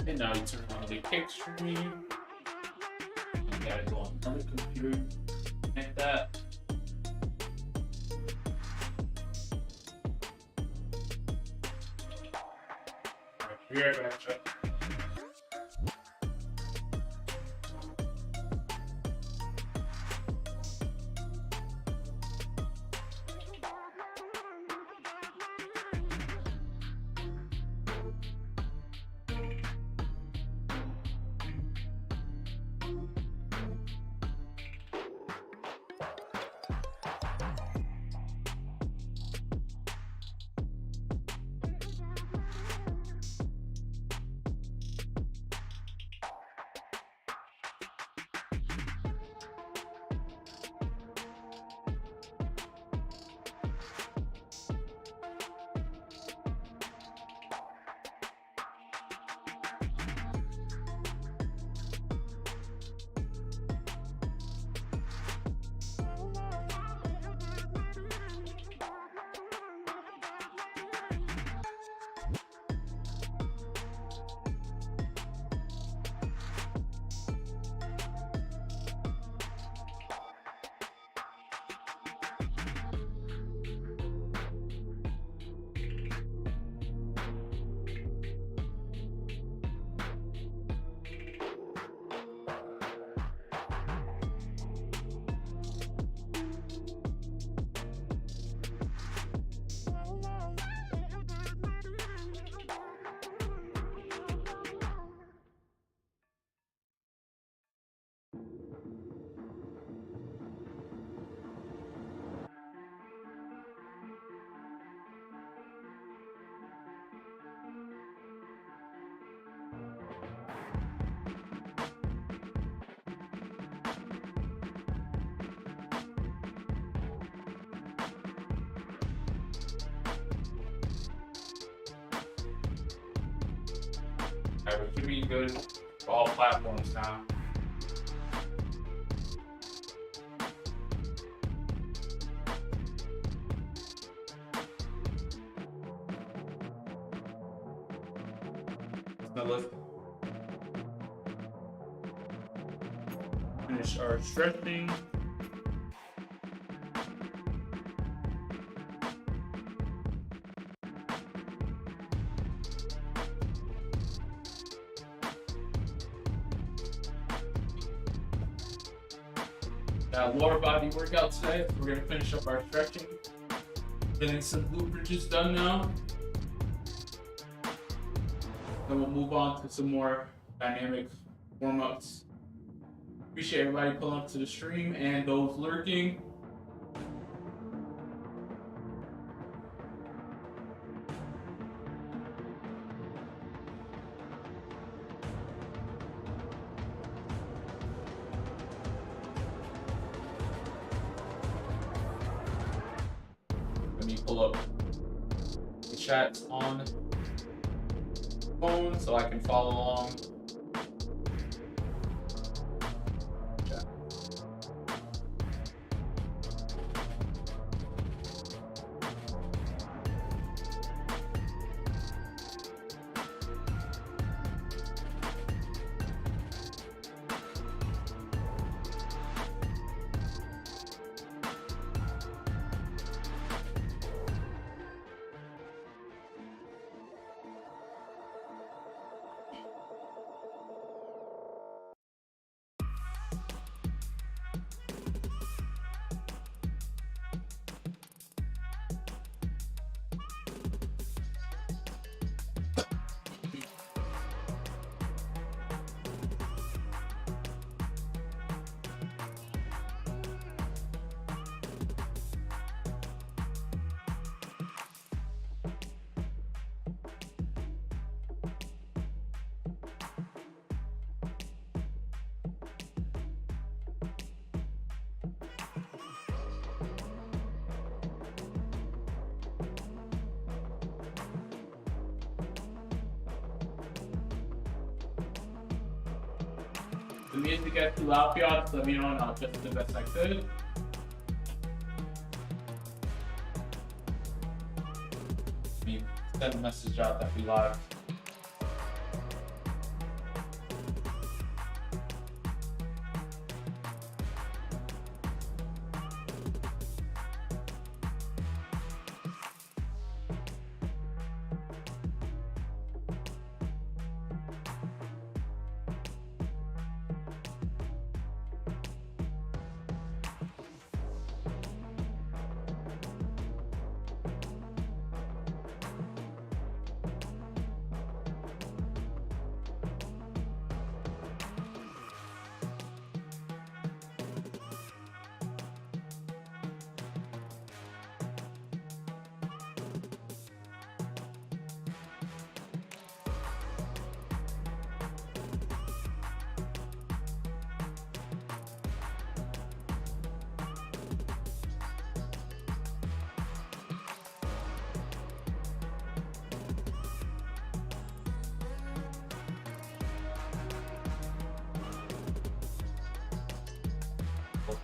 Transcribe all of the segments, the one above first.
And now you turn on the kick stream. You gotta go on another computer, connect that. Alright, be right back, Chuck. Alright, we should be good for all platforms now. Now let's finish our stretching. Lower body workout today. We're gonna finish up our stretching. Getting some glute bridges done now. Then we'll move on to some more dynamic warm-ups. Appreciate everybody pulling up to the stream and those lurking. Pull up the chat on phone so I can follow along. Chat. The music gets too loud for y'all, just let me know and I'll adjust the best I could. Let me send a message out that we live.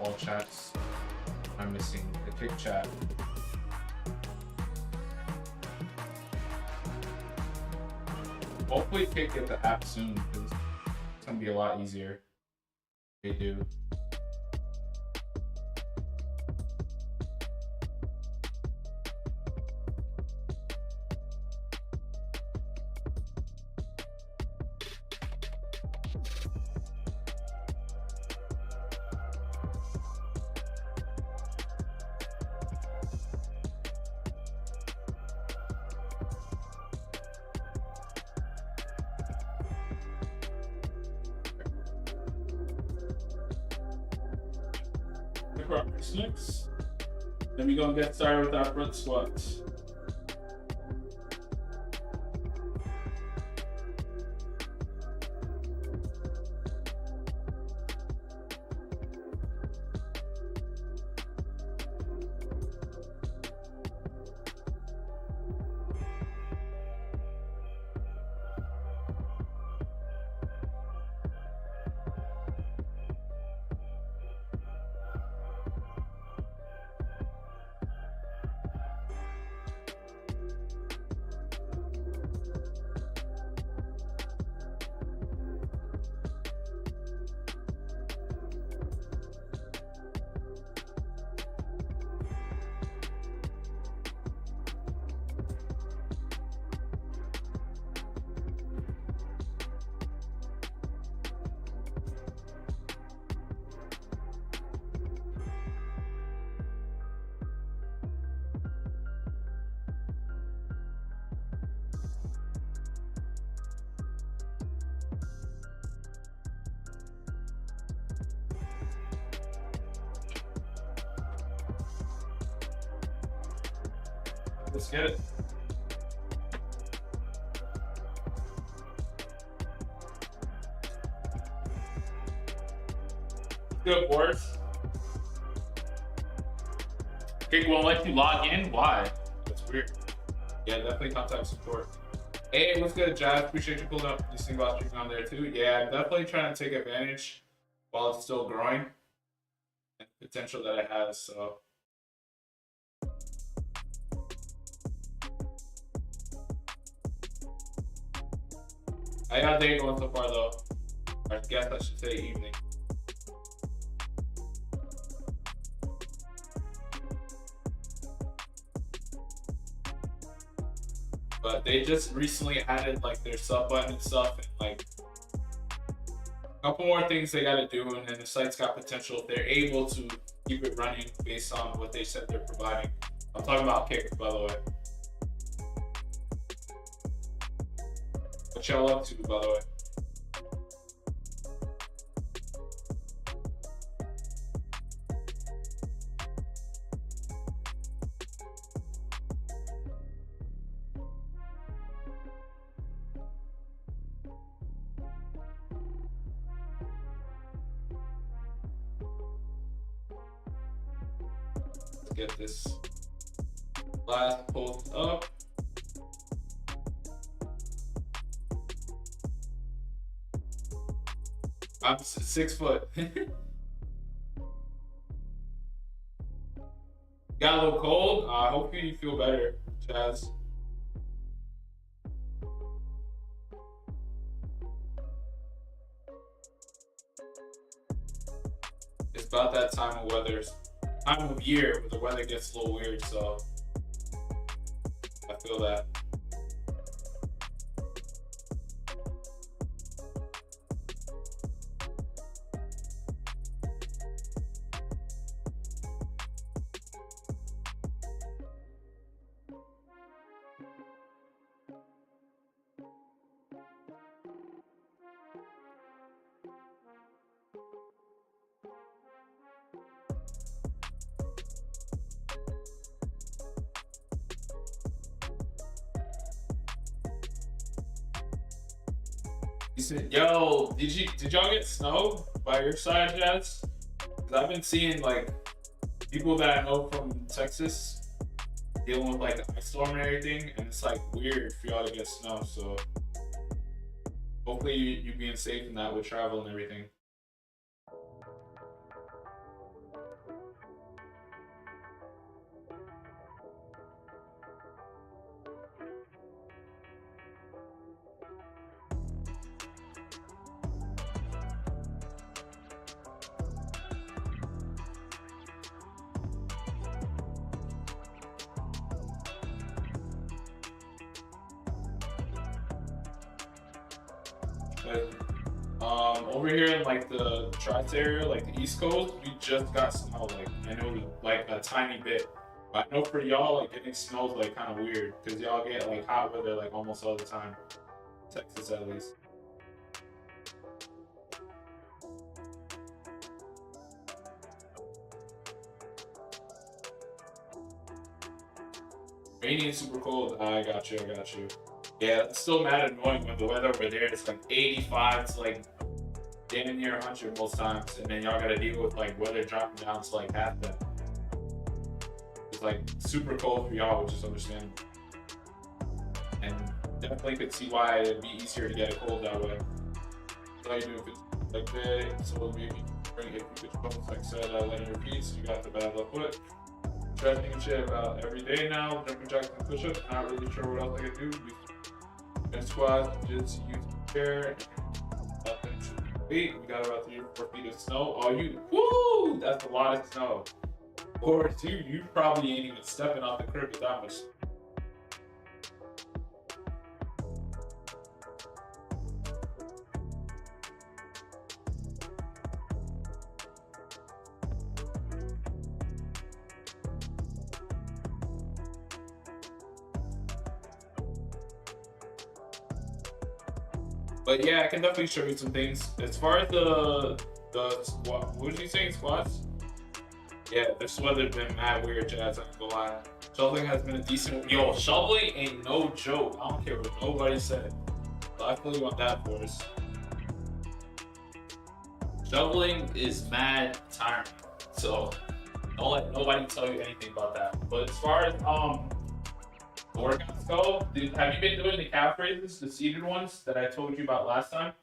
all chats. I'm missing the kick chat. Hopefully kick get the app soon because it's gonna be a lot easier. They do. Next. Then we gonna get started with our front squats. Let's get it. Good, Boris. Kick won't let you log in? Why? That's weird. Yeah, definitely contact support. Hey, what's good, Jazz? Appreciate you pulling up this thing about streaming on there too. Yeah, I'm definitely trying to take advantage while it's still growing and the potential that it has, so. How y'all day going so far though? I guess I should say evening. But they just recently added like their sub button and stuff, and like a couple more things they gotta do, and then the site's got potential if they're able to keep it running based on what they said they're providing. I'm talking about Kick, by the way. What y'all up to, by the way? Let's get this last post up. I'm 6 foot. Got a little cold. I hope you feel better, Jazz. It's about that time of year where the weather gets a little weird, so I feel that. He said, "Yo, did y'all get snow by your side, Jazz? Because I've been seeing like people that I know from Texas dealing with like the ice storm and everything, and it's like weird for y'all to get snow. So hopefully you being safe in that with travel and everything." But over here in like the Tri area, like the East Coast, we just got snow. Like I know like a tiny bit. But I know for y'all, like getting snow is like kind of weird because y'all get like hot weather like almost all the time. Texas at least. Rainy and super cold. I got you. I got you. Yeah, it's still mad annoying when the weather over there is like 85 to like damn near 100 most times, and then y'all gotta deal with like weather dropping down to like half that. It's like super cold for y'all, which is understandable. And definitely could see why it'd be easier to get a cold that way. So you do if it's like that, so maybe bring it if you could like I said, letting your piece, you got the bad left foot. Stretching and shit about every day now, jumping jacks and push-ups, not really sure what else I can do. And squats, just use the chair, nothing to wait. We got about 3 or 4 feet of snow. Oh, woo! That's a lot of snow. Or two, you probably ain't even stepping off the curb with that much. But yeah, I can definitely show you some things. As far as the squat, what did you say, squats? Yeah, this weather's been mad weird, Jazz. I'm gonna lie. Shoveling has been a decent. Yo, shoveling ain't no joke. I don't care what nobody said. So I feel you on that, boys. Shoveling is mad tiring. So don't let nobody tell you anything about that. But as far as workouts go, have you been doing the calf raises, the seated ones that I told you about last time?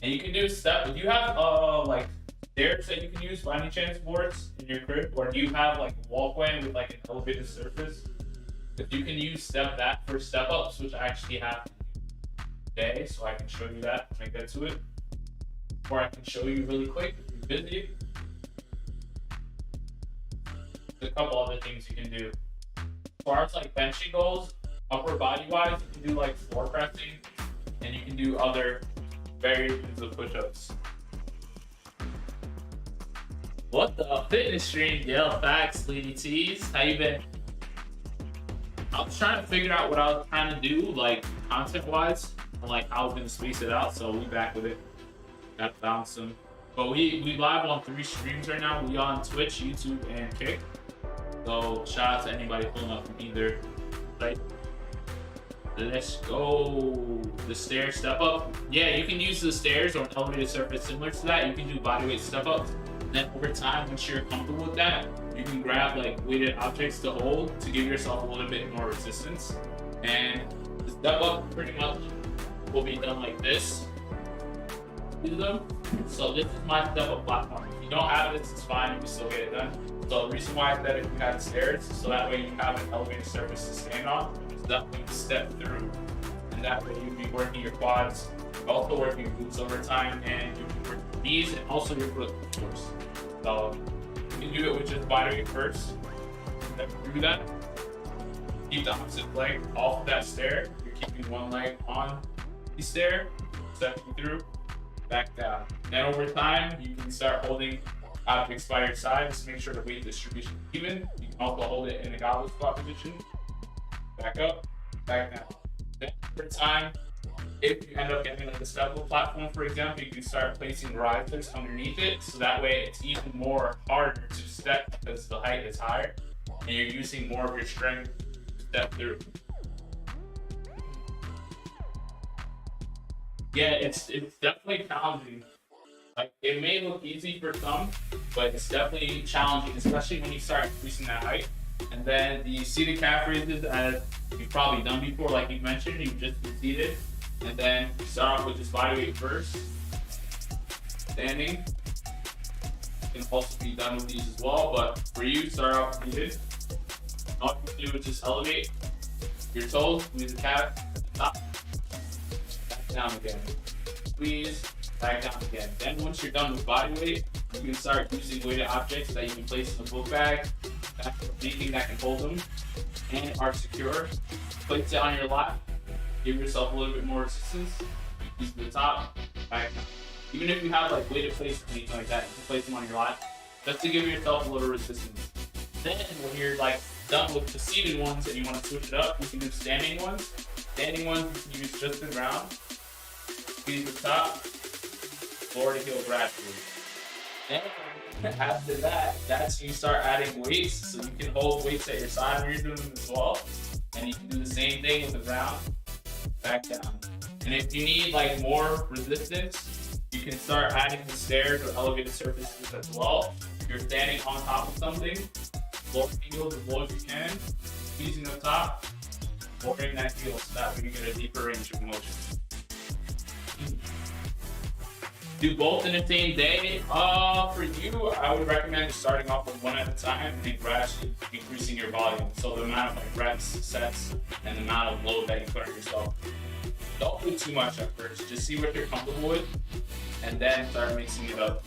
And you can do step. Do you have like stairs that you can use by any chance, boards in your crib, or do you have like a walkway with like an elevated surface? If you can use that for step ups, which I actually have today, so I can show you that when I get to it, or I can show you really quick if you're busy. There's a couple other things you can do. As far as like benching goes, upper body wise, you can do like floor pressing, and you can do other variations of push-ups. What the fitness stream? Yeah, facts, Lady T's. How you been? I was trying to figure out what I was trying to do, like content-wise, and like how I was gonna space it out. So we back with it. Got to balance them. But we live on 3 streams right now. We on Twitch, YouTube, and Kick. So shout out to anybody pulling up from either site. Let's go. The stair step up. Yeah, you can use the stairs or an elevated surface similar to that. You can do bodyweight step ups. Then over time, once you're comfortable with that, you can grab like weighted objects to hold to give yourself a little bit more resistance. And the step up pretty much will be done like this. So this is my step up platform. If you don't have this, it's fine. You can still get it done. So the reason why I said if you had stairs, so that way you have an elevated surface to stand on, is definitely step through. And that way you'll be working your quads, also working your glutes over time, and you'll be working your knees and also your foot, of course. So you can do it with just bodyweight first. Step through that. Keep the opposite leg off of that stair. You're keeping one leg on the stair, stepping through, back down. Then over time, you can start holding objects by your side. Just make sure the weight distribution is even. You can also hold it in a goblet squat position. Back up, back down. Then over time, if you end up getting like a step-up platform, for example, you can start placing risers underneath it, so that way it's even more harder to step because the height is higher, and you're using more of your strength to step through. Yeah, it's definitely challenging. Like, it may look easy for some, but it's definitely challenging, especially when you start increasing that height. And then the seated calf raises, as you've probably done before, like you mentioned, you've just been seated. And then you start off with just body weight first. Standing. Can also be done with these as well, but for you, start off seated. All you can do is just elevate your toes, squeeze the calf at the top. Back down again. Squeeze. Back down again. Then once you're done with body weight, you can start using weighted objects that you can place in the book bag, anything that can hold them and are secure. Place it on your lap give yourself a little bit more resistance. Use the top, back down. Even if you have like weighted plates or anything like that, you can place them on your lat just to give yourself a little resistance. Then when you're like done with the seated ones and you want to switch it up, you can do standing ones. Standing ones, you can use just the ground. Squeeze the top, lower the heel gradually. Then after that, that's when you start adding weights. So you can hold weights at your side when you're doing them as well. And you can do the same thing with the ground, back down. And if you need like more resistance, you can start adding the stairs or elevated surfaces as well. If you're standing on top of something, lower the heel as low as you can, squeezing the top, lowering that heel so that way you get a deeper range of motion. Do both in the same day. For you, I would recommend starting off with one at a time and gradually increasing your volume. So the amount of like reps, sets, and the amount of load that you put on yourself. Don't do too much at first. Just see what you're comfortable with, and then start mixing it up.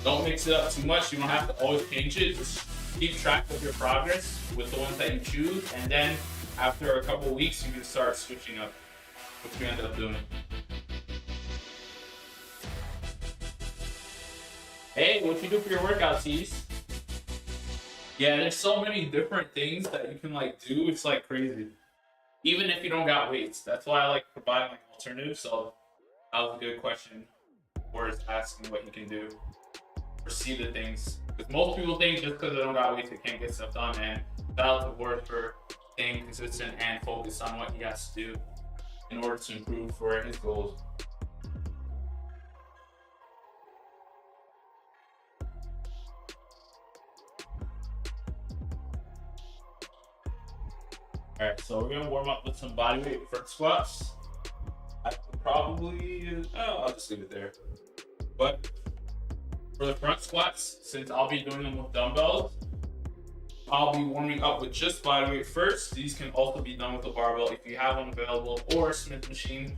Don't mix it up too much. You don't have to always change it. Just keep track of your progress with the ones that you choose, and then after a couple of weeks, you can start switching up what you end up doing. Hey, what you do for your workout, Tees? Yeah, there's so many different things that you can like do. It's like crazy. Even if you don't got weights, that's why I like providing like alternatives. So that was a good question. Worth asking what you can do or see the things. Because most people think just because they don't got weights, they can't get stuff done. And shout out to Worth for staying consistent and focused on what he has to do in order to improve for his goals. All right, so we're gonna warm up with some bodyweight front squats. I could probably, I'll just leave it there. But for the front squats, since I'll be doing them with dumbbells, I'll be warming up with just bodyweight first. These can also be done with a barbell if you have one available, or a Smith machine.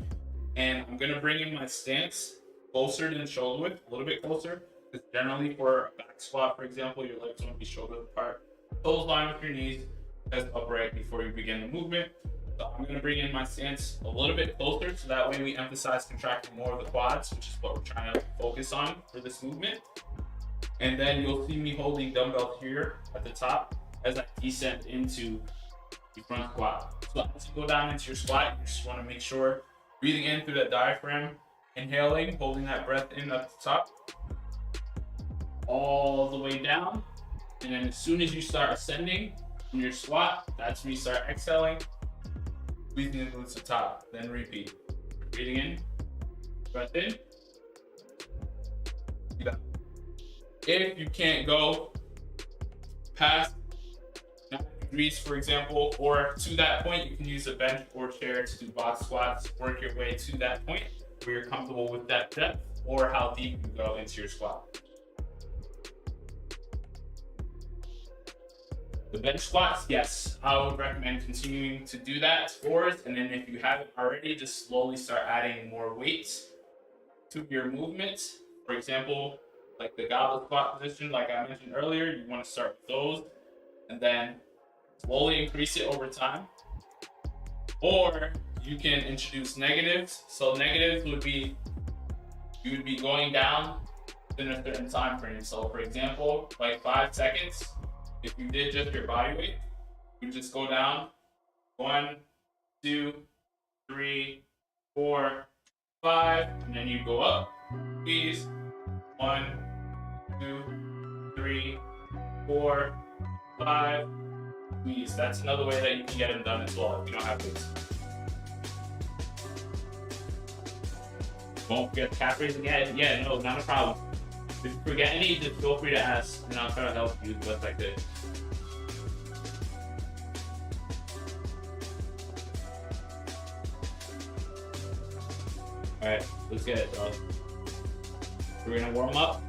And I'm gonna bring in my stance closer than shoulder width, a little bit closer. Because generally for a back squat, for example, your legs won't be shoulder apart. Toes line with your knees, as upright before you begin the movement. So I'm gonna bring in my stance a little bit closer so that way we emphasize contracting more of the quads, which is what we're trying to focus on for this movement. And then you'll see me holding dumbbells here at the top as I descend into the front squat. So as you go down into your squat, you just wanna make sure breathing in through that diaphragm, inhaling, holding that breath in at the top, all the way down. And then as soon as you start ascending, in your squat, that's when you start exhaling, squeezing the glutes to top, then repeat. Breathing in, breath in. If you can't go past 90 degrees, for example, or to that point, you can use a bench or chair to do box squats, work your way to that point where you're comfortable with that depth or how deep you go into your squat. The bench squats, yes, I would recommend continuing to do that first, and then if you haven't already, just slowly start adding more weights to your movement. For example, like the goblet squat position, like I mentioned earlier, you want to start with those, and then slowly increase it over time. Or you can introduce negatives. So negatives would be, you would be going down in a certain time frame. So for example, like 5 seconds, if you did just your body weight, you just go down 1, 2, 3, 4, 5, and then you go up. Squeeze 1, 2, 3, 4, 5. Squeeze. That's another way that you can get them done as well if you don't have weights. Won't forget calf raise again. Yeah, no, not a problem. If you forget any, just feel free to ask, and I'll try to help you the best I could. All right, let's get it, dog. We're gonna warm up.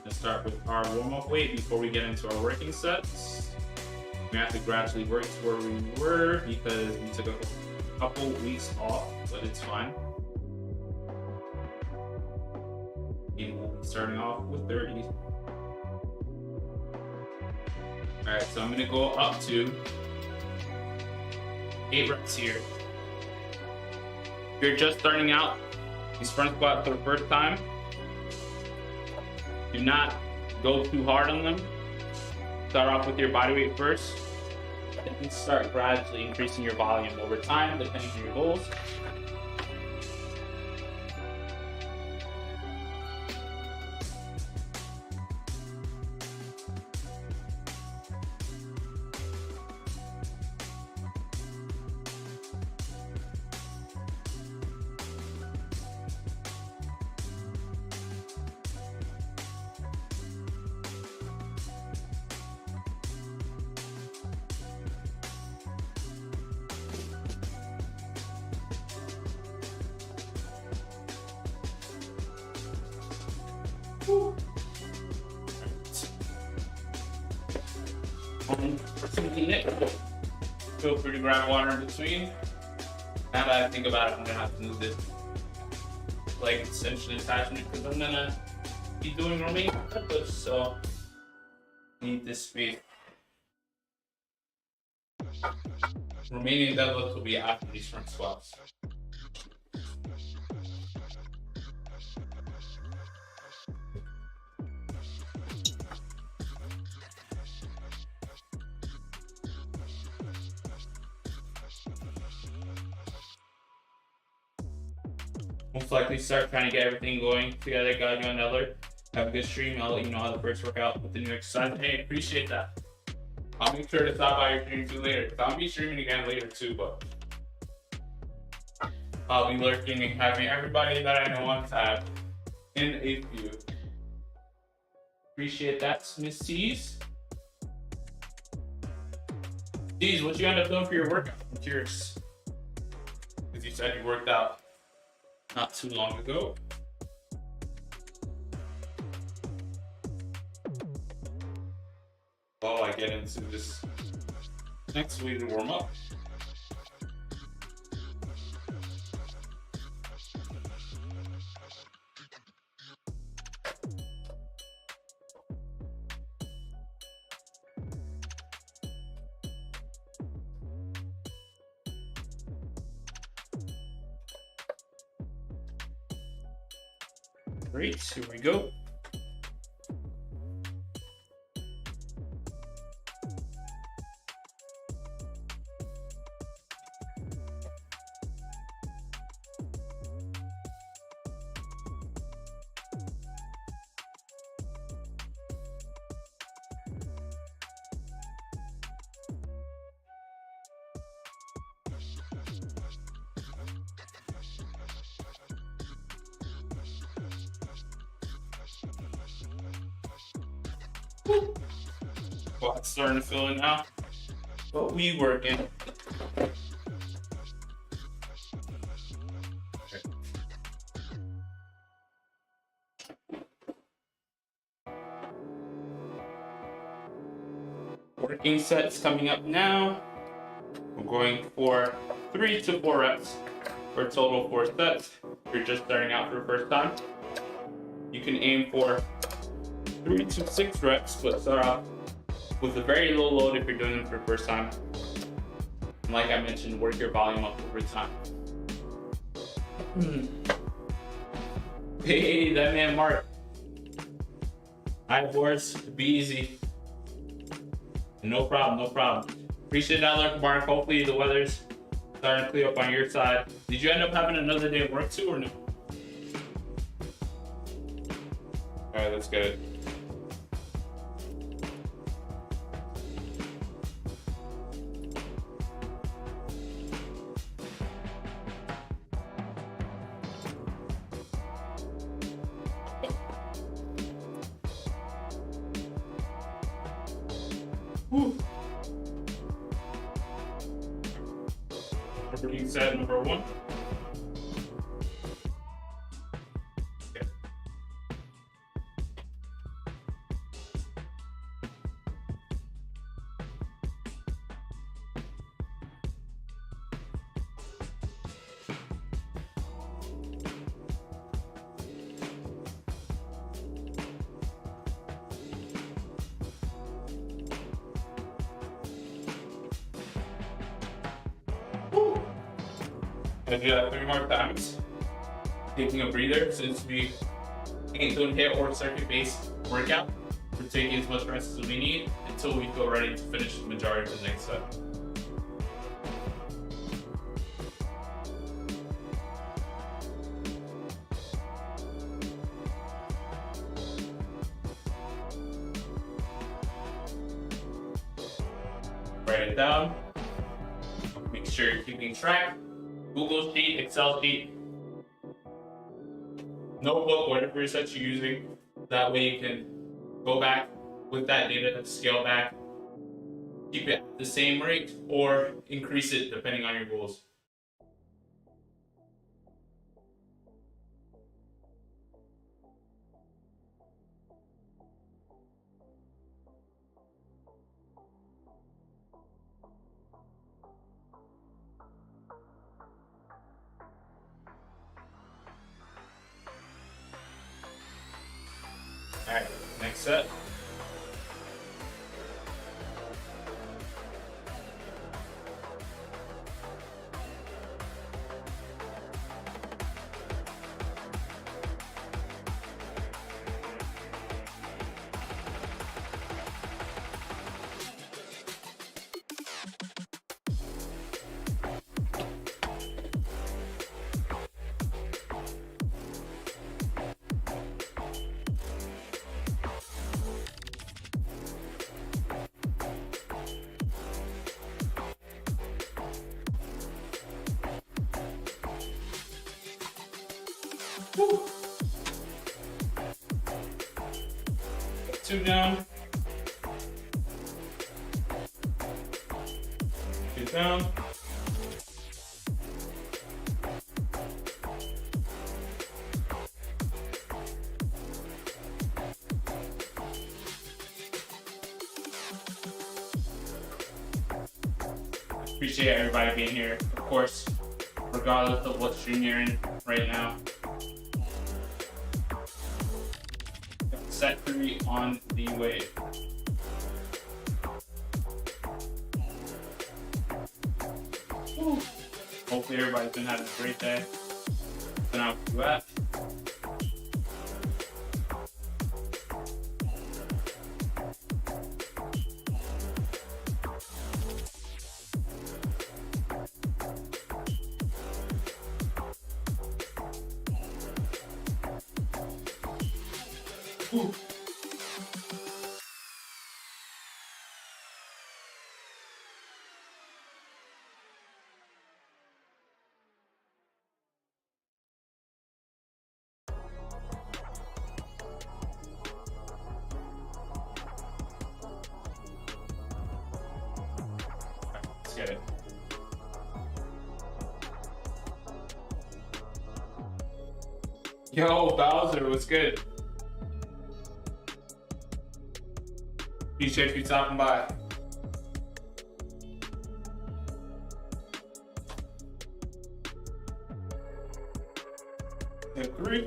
Let's start with our warm-up weight before we get into our working sets. We have to gradually work to where we were because we took a couple weeks off, but it's fine. And we'll be starting off with 30. All right, so I'm gonna go up to 8 reps here. If you're just starting out these front squats for the first time, do not go too hard on them. Start off with your body weight first, and then start gradually increasing your volume over time, depending on your goals. Feel free to grab water in between. Now that I think about it, I'm gonna have to move this leg extension attachment because I'm gonna be doing Romanian deadlifts, so I need this space. Romanian deadlifts will be after these front squats. Most likely start trying to get everything going together, got you on the alert. Have a good stream. I'll let you know how the first workout with the new exercise. Hey, appreciate that. I'll make sure to stop by your stream too later. I'll be streaming again later too, but I'll be lurking and having everybody that I know on tab in a few. Appreciate that, Miss C's. C's, what you end up doing for your workout? I'm curious. Because you said you worked out not too long ago. While I get into this next way to warm up. Great, here we go. Squat's starting to fill in now, but we working. Working sets coming up now. We're going for 3 to 4 reps for a total of 4 sets. If you're just starting out for the first time, you can aim for 3 to 6 reps, but start off with a very low load if you're doing them for the first time. And like I mentioned, work your volume up over time. Hey, that man Mark. Hi, Boris. Be easy. No problem, no problem. Appreciate that, look, Mark. Hopefully the weather's starting to clear up on your side. Did you end up having another day of work too, or no? All right, that's good. Working set number 1. Okay. gonna do that 3 more times. Taking a breather since we ain't doing HIIT or circuit-based workout. We're taking as much rest as we need until we feel ready to finish the majority of the next set. Write it down. Make sure you're keeping track. Google Sheet, Excel sheet, notebook, whatever it is that you're using. That way you can go back with that data, scale back, keep it at the same rate, or increase it depending on your goals. All right, next set. Woo. 2 down. 2 down. Appreciate everybody being here, of course, regardless of what stream you're in right now. Set 3 on the way. Woo. Hopefully everybody's been having a great day. Been out for that. Woo. Let's get it. Yo, Bowser, what's good? Appreciate you stopping by. Hit 3.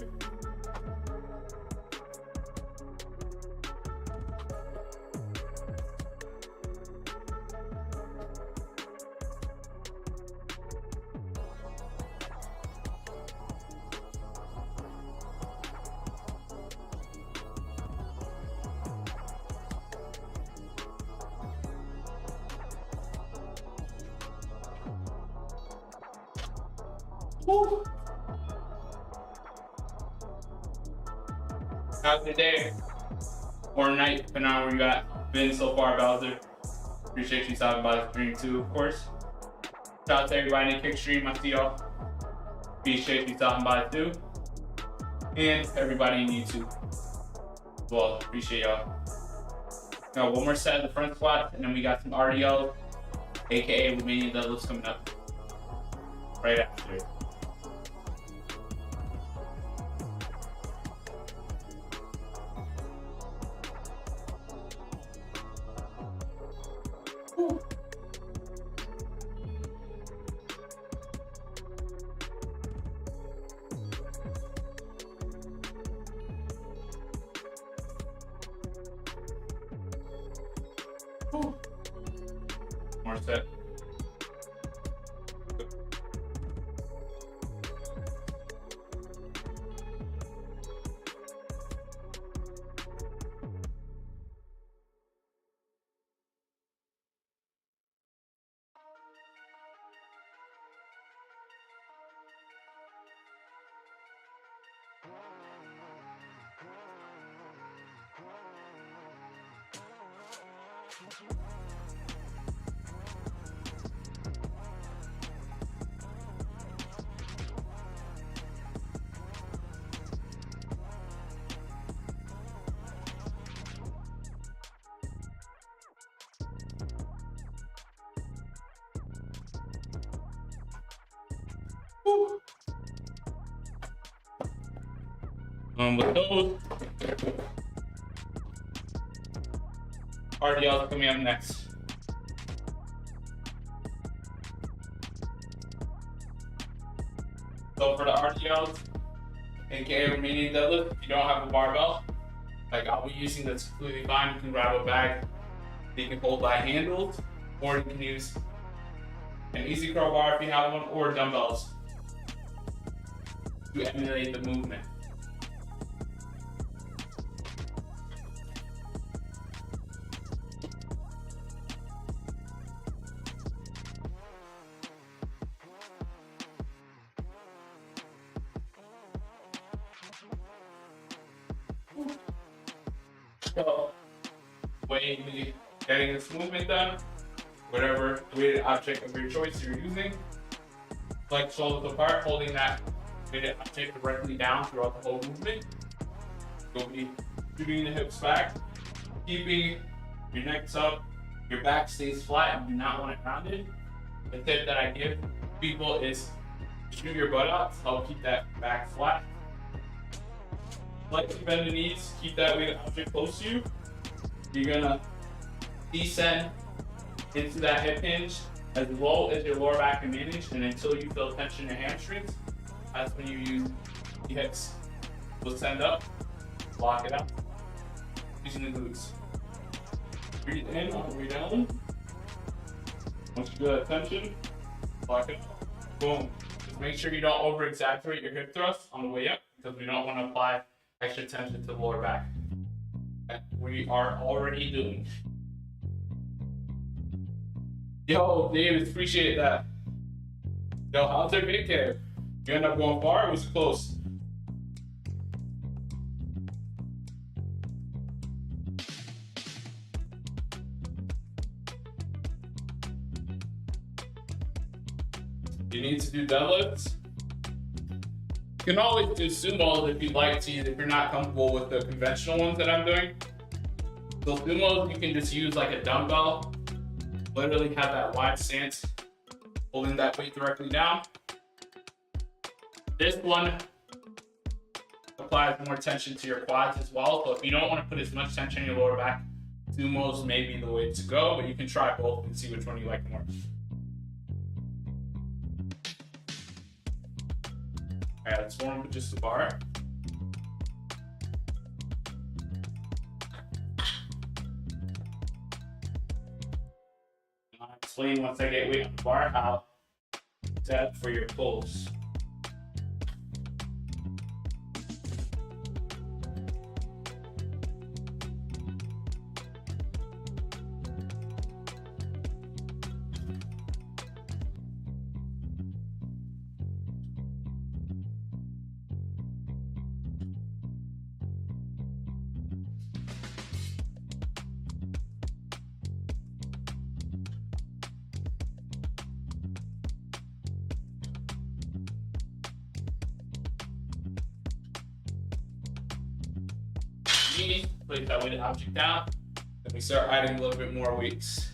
Woo. How's the day or night, depending on where you at, been so far, Bowser? Appreciate you stopping by the stream too, of course. Shout out to everybody in the Kick stream. I see y'all. Appreciate you stopping by too, and everybody in YouTube. Well, appreciate y'all. Got one more set of the front squats, and then we got some RDL, aka Romanian deadlifts coming up right after. More set. Woo. With those, RDLs coming up next. So for the RDLs, aka remaining deadlift, if you don't have a barbell, like I'll be using, that's completely fine. You can grab a bag that you can hold by handles, or you can use an easy curl bar if you have one, or dumbbells to emulate the movement. So, when getting this movement done, whatever weighted object of your choice you're using, flex shoulders apart, holding that weighted object directly down throughout the whole movement. You'll be shooting the hips back, keeping your neck up, your back stays flat, and do not want it rounded. The tip that I give people is shoot your butt up to help keep that back flat. Slightly bend the knees, keep that weighted object close to you. You're gonna descend into that hip hinge as low as your lower back can manage, and until you feel tension in your hamstrings, that's when you use the hips. We'll send up, lock it out, using the glutes. Breathe in all the way down. Once you feel that tension, lock it out. Boom. Just make sure you don't over exaggerate your hip thrust on the way up, because we don't want to apply extra tension to the lower back. That we are already doing. Yo, David, appreciate that. Yo, how's your vacay? You end up going far, or was it close? You need to do deadlifts? You can always do sumos if you'd like to, if you're not comfortable with the conventional ones that I'm doing. So sumos, you can just use like a dumbbell, literally have that wide stance, holding that weight directly down. This one applies more tension to your quads as well. So if you don't want to put as much tension in your lower back, sumos may be the way to go, but you can try both and see which one you like more. All right, let's warm up with just the bar. I'll explain once I get weight on the bar how that for your pulls. Place that weighted object down, then we start adding a little bit more weights.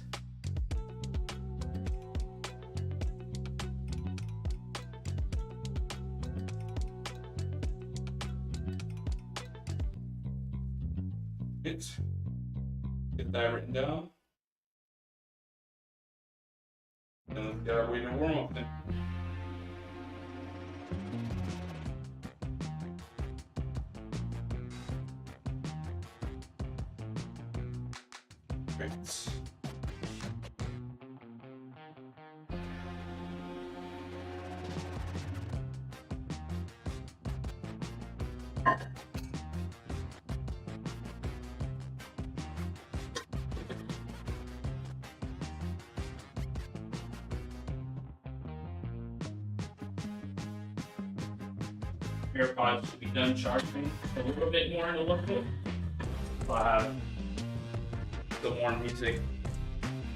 Get that written down. And let's get our weighted warm up then. Great. AirPods should be done charging a little bit more in a little bit. So I have some more music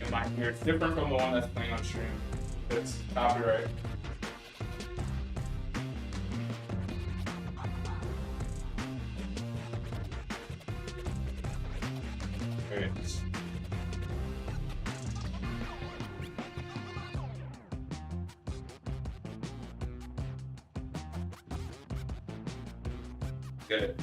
in my ear. It's different from the one that's playing on stream. It's copyright. Okay. Good.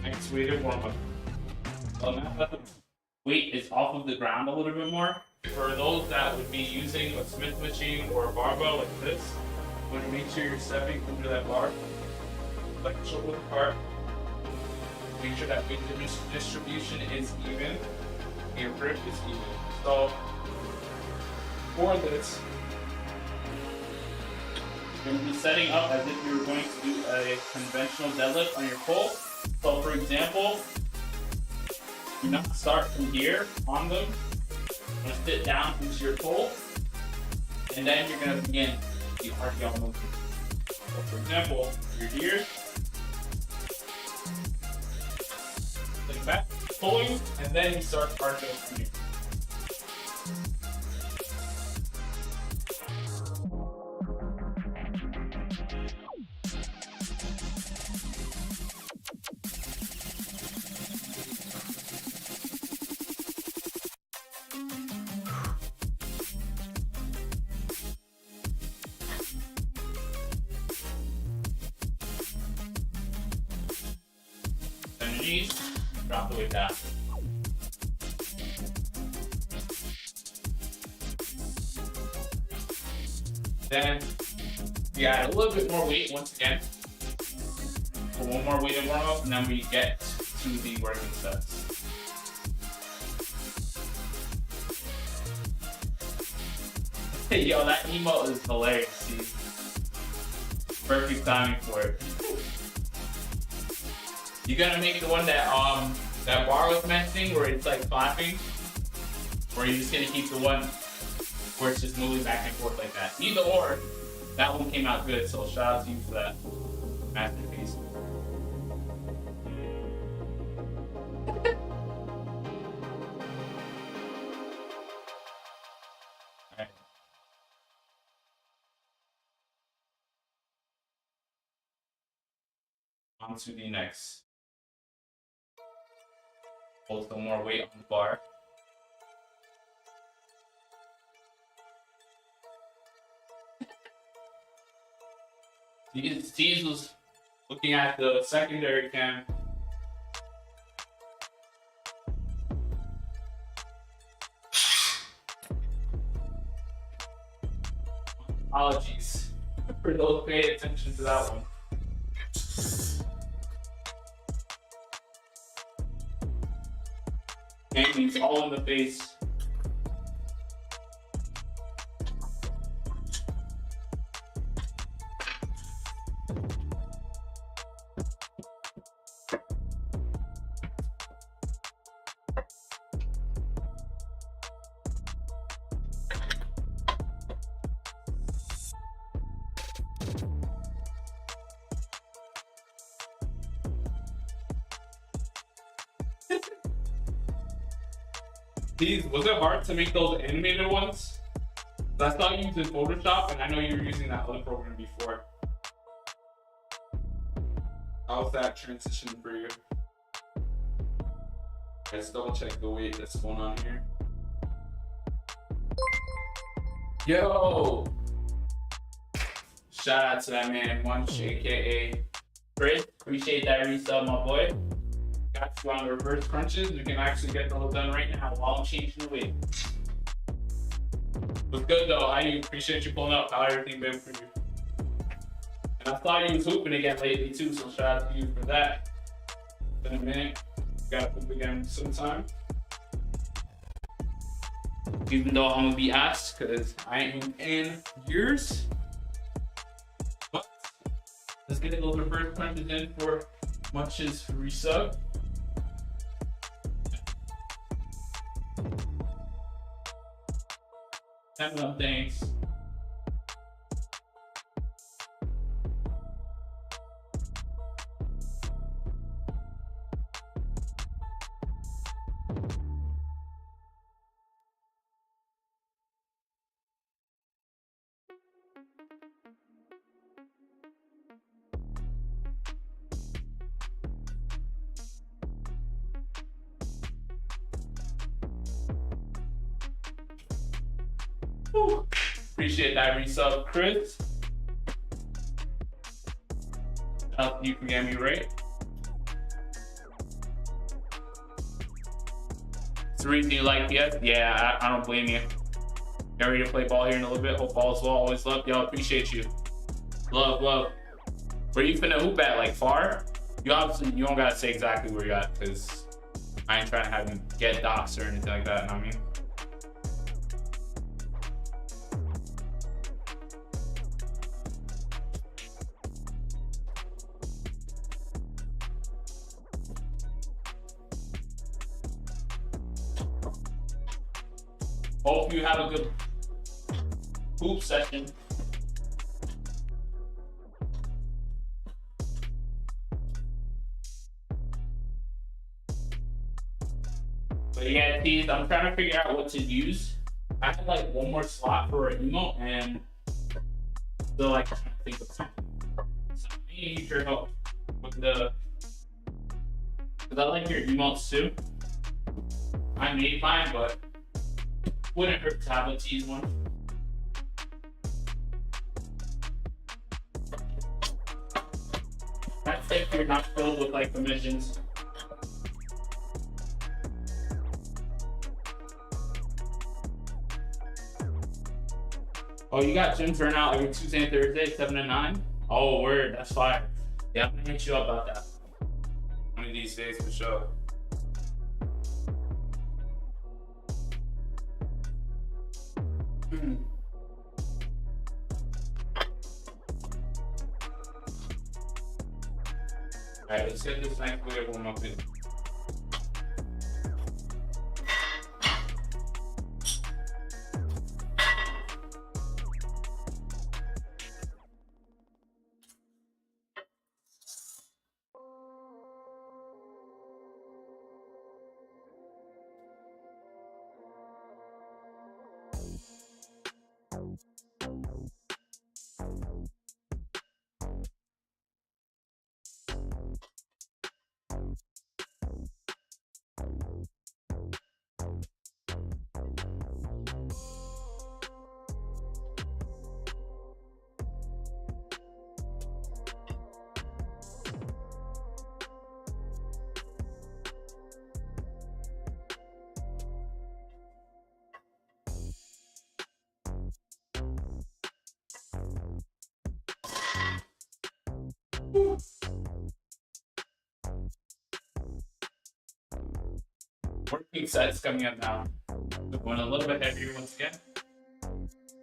Next weighted warm up. Well, now that the weight is off of the ground a little bit more, for those that would be using a Smith machine or a barbell like this, you want to make sure you're stepping under that bar, like shoulder apart. Make sure that weight distribution is even, and your grip is even. So for this, you're going to be setting up as if you were going to do a conventional deadlift on your pull. So for example, do not start from here on them. You're going to sit down into your pull, and then you're going to begin the RDL movement. So for example, you're here, sitting back, pulling, and then you start RDL from here. Knees, drop the weight down. Then we add a little bit more weight once again. So one more weight to warm up, and then we get to the working sets. Yo, that emote is hilarious, see? Perfect timing for it. You gotta make the one that that bar was mentioning where it's like clapping, or you're just gonna keep the one where it's just moving back and forth like that. Either or, that one came out good, so shout out to you for that masterpiece. Alright. On to the next. Hold some more weight on the bar. Steez was looking at the secondary cam. Apologies for those paying attention to that one. Hangings all in the face. Was it hard to make those animated ones? I saw you using Photoshop, and I know you were using that other program before. How's that transition for you? Let's double check the weight that's going on here. Yo! Shout out to that man, Munch, aka Chris. Appreciate that resub, my boy. Got you on the reverse crunches. We can actually get those done right now while I'm changing the weight. Was good though. I appreciate you pulling up. How everything been for you? And I saw you was hooping again lately too, so shout out to you for that. It's been a minute. Gotta poop again sometime. Even though I'm gonna be asked, because I ain't in years. But let's get those reverse punches in for Munch's resub. Have them things. Whew. Appreciate that resub, Chris. Help you can get me right. 3, do you like PS? Yeah, I don't blame you. Get ready to play ball here in a little bit. Hope all is well. Always love y'all. Appreciate you. Love, love. Where you finna hoop at? Like far? You obviously you don't gotta say exactly where you're at, because I ain't trying to have you get doxxed or anything like that. You know what I mean? Hope you have a good hoop session. But yeah, tease, I'm trying to figure out what to use. I had like one more slot for an emote and still like trying to think of something. So I need your help with the, because I like your emotes too. I made mine, but wouldn't hurt to have a tease one. That's if you're not filled with like permissions. Oh, you got gym turnout every Tuesday and Thursday, 7 to 9? Oh, word, that's fire. Yeah, I'm gonna hit you up about that one of these days for sure. Alright, let's get this next video warm up in. Working sets coming up now. So going a little bit heavier once again.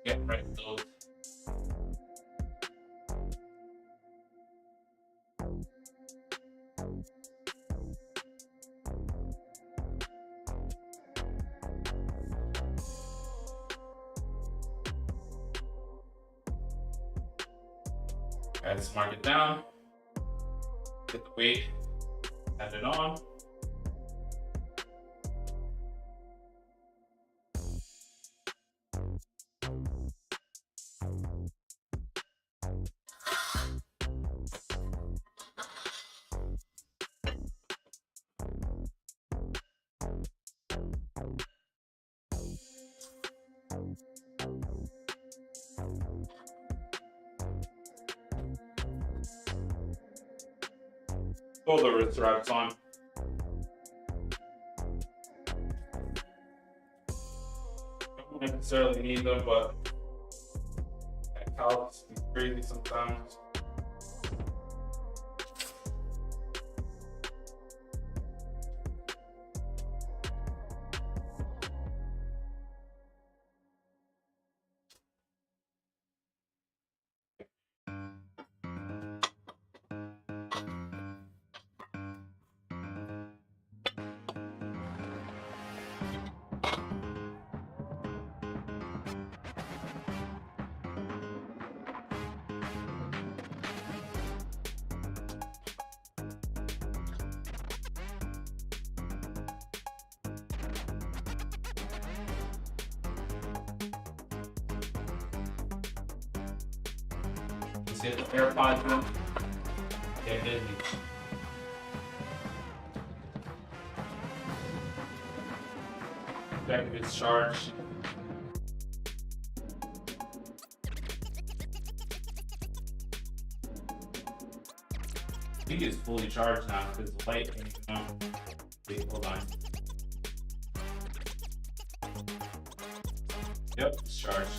Get right with those. Alright, let's mark it down. Get the weight, add it on. Throw the wrist wraps on. Don't necessarily need them, but that calcs is crazy sometimes. Let's get the AirPods in. Get busy. Check if it's charged. I think it's fully charged now because the light ain't even on. Wait, hold on. Yep, it's charged.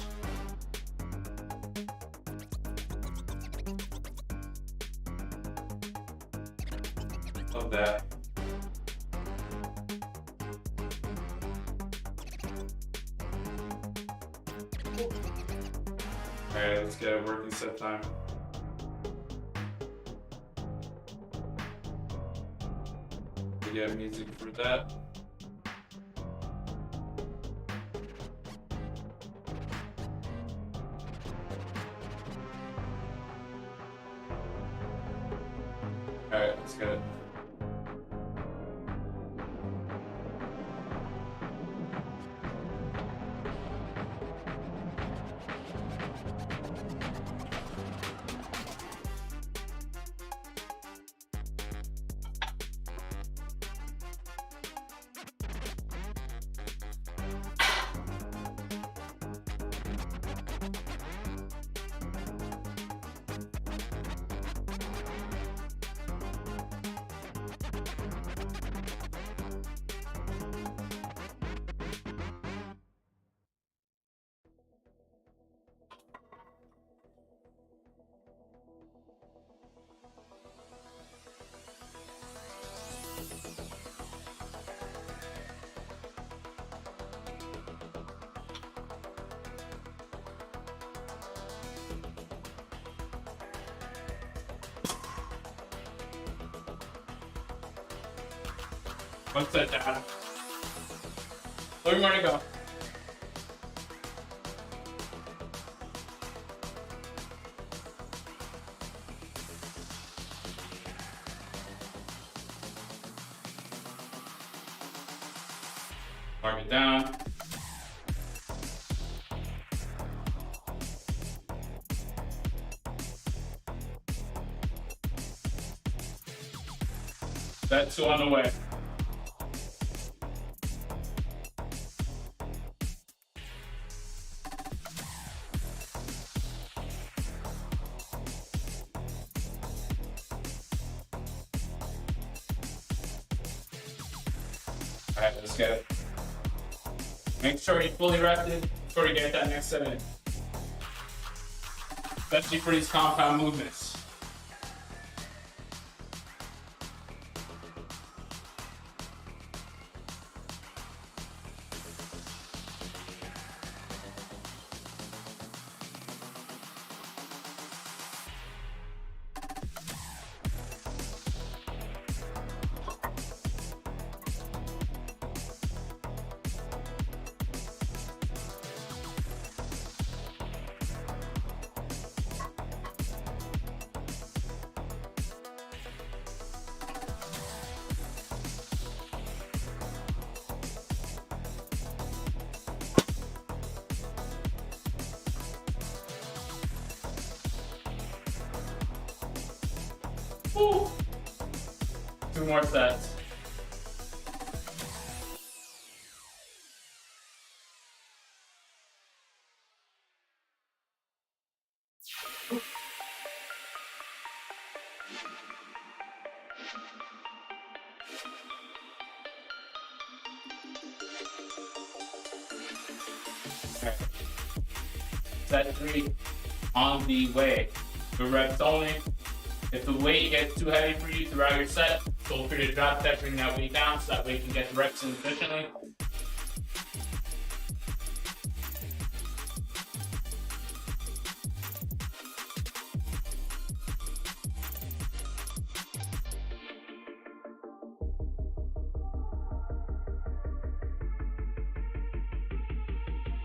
Love that. Alright, let's get a working set time. We have music for that. Alright, let's get it. What's that down? Where do you want to go? Mark it down. That's 2 on the way. Alright, let's get it. Make sure you're fully rested before you get that next set in. Especially for these compound movements. Woo. 2 more sets. Okay. Set 3 on the way. The reps only. If the weight gets too heavy for you throughout your set, feel free to drop that, bring that weight down so that way you can get the reps in efficiently.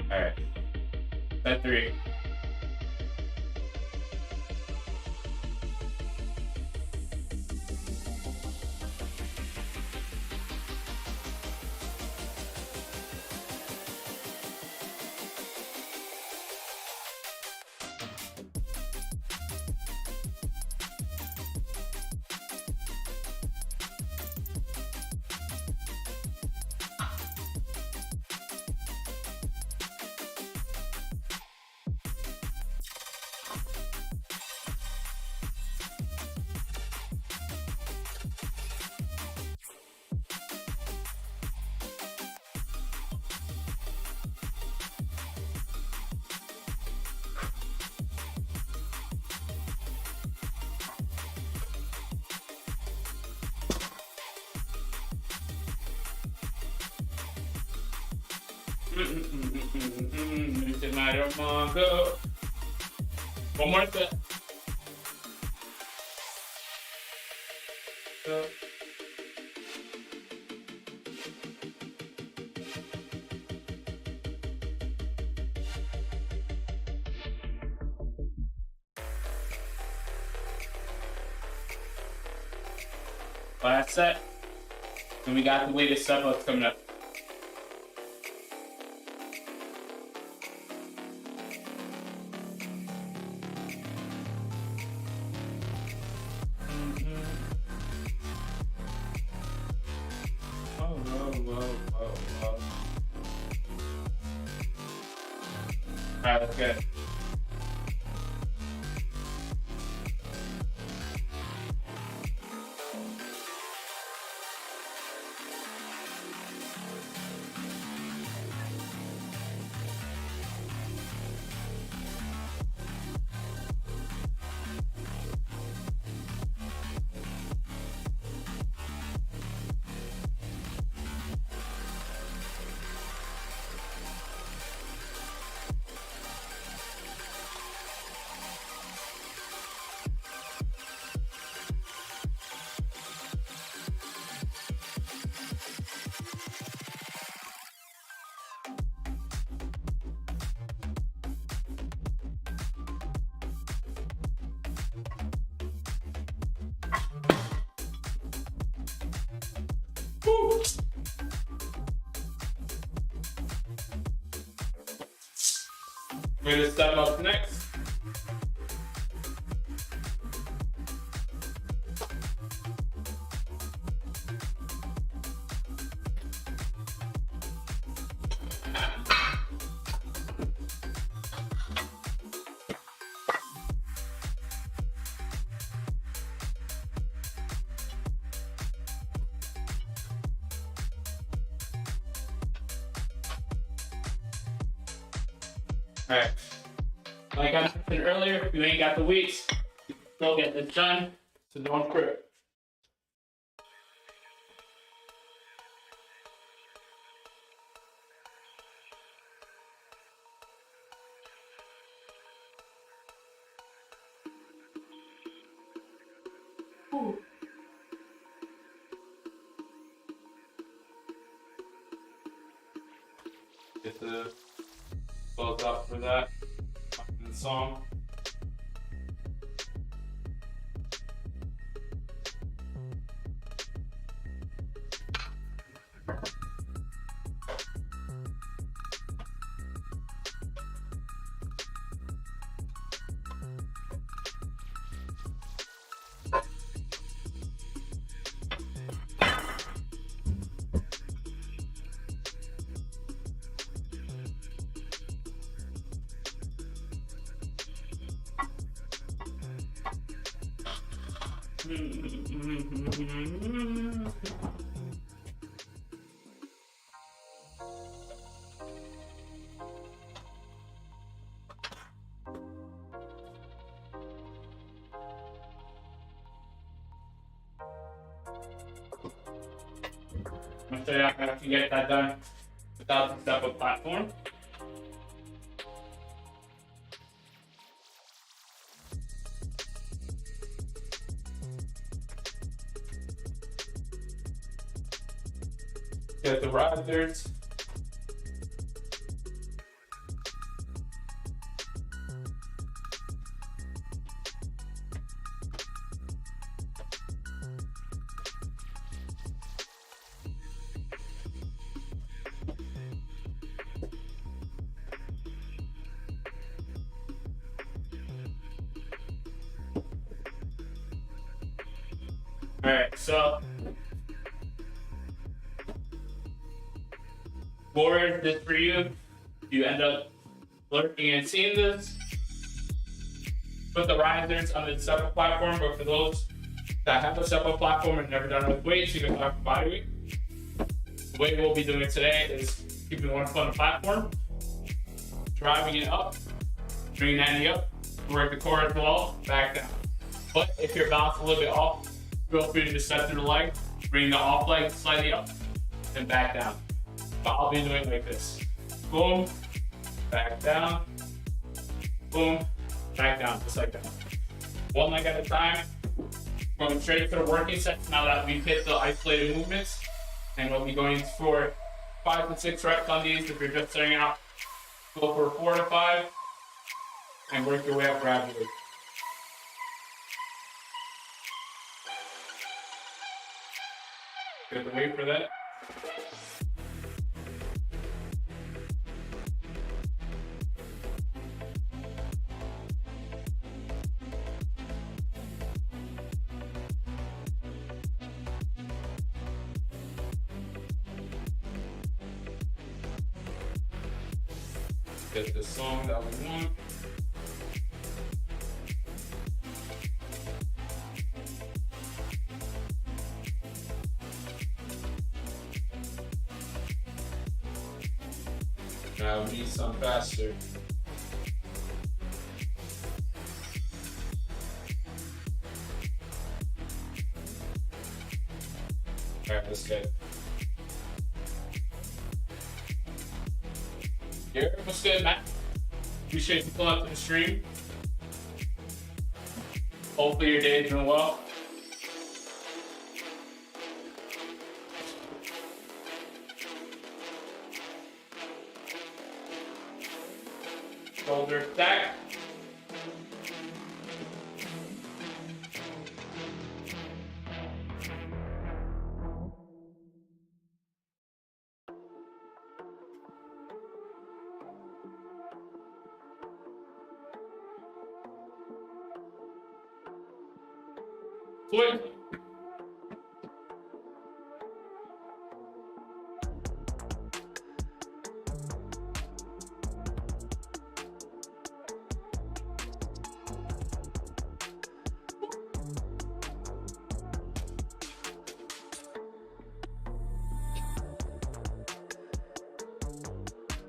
Alright. Set 3. Tonight I'm on go. One more step. Go. Last set. And we got the weighted step ups coming up. Whoa. Alright, let's get it. Woo. We're gonna step up next. Alright. Like I mentioned earlier, if you ain't got the weights, you can still get this done, so don't quit. Ooh. Get the close up for that in the song. I'm gonna show you how to get that done without the step-up platform. Get the risers. All right, so for this for you, you end up lurking and seeing this. Put the risers on the separate platform, but for those that have a separate platform and never done it with weights, you can talk about body weight. The way we'll be doing today is keeping one foot on the platform, driving it up, bringing that knee up, work the core as well, back down. But if you're bounced a little bit off, feel free to just step through the leg, bring the off leg slightly up, and back down. But I'll be doing it like this. Boom, back down, boom, back down, just like that. One leg at a time. Going straight to the working set now that we've hit the isolated movements. And we'll be going for 5 to 6 reps on these. If you're just starting out, go for 4 to 5 and work your way up gradually. Good wait for that. Get the song that we want. Now we need some faster. Alright, let's get it. Here, what's good, Matt? Appreciate you pulling up to the stream. Hopefully your day is doing well. Shoulder stack. Foot.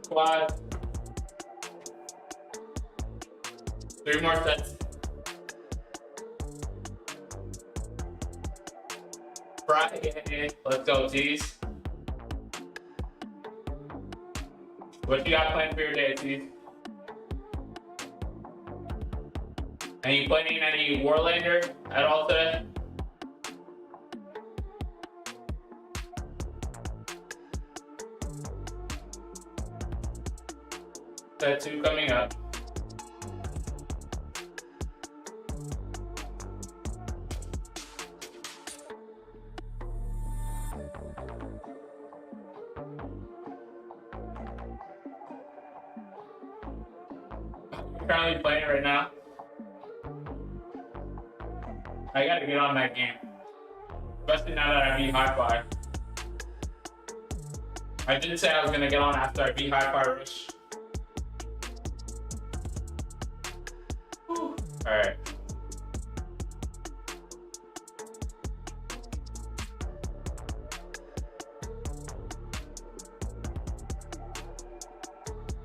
Quad. 3 more sets. Friday. Let's go, T's. What you got planned for your day, T's? Are you playing any Warlander at all today? Set 2 coming up. Currently playing right now. I gotta get on that game. Especially now that I beat Hi-Fi. I did say I was gonna get on after I beat Hi-Fi Rush. Alright.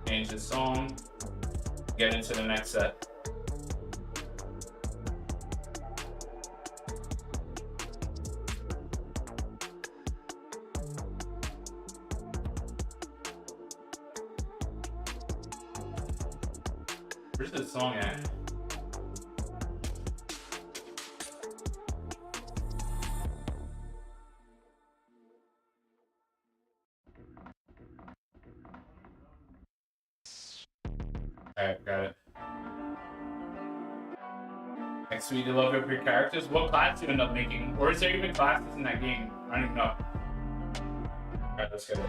Change the song. Get into the next set. Where's the song at? Alright, got it. Next week, you love your characters. What class do you end up making? Or is there even classes in that game? I don't even know. Alright, let's get it.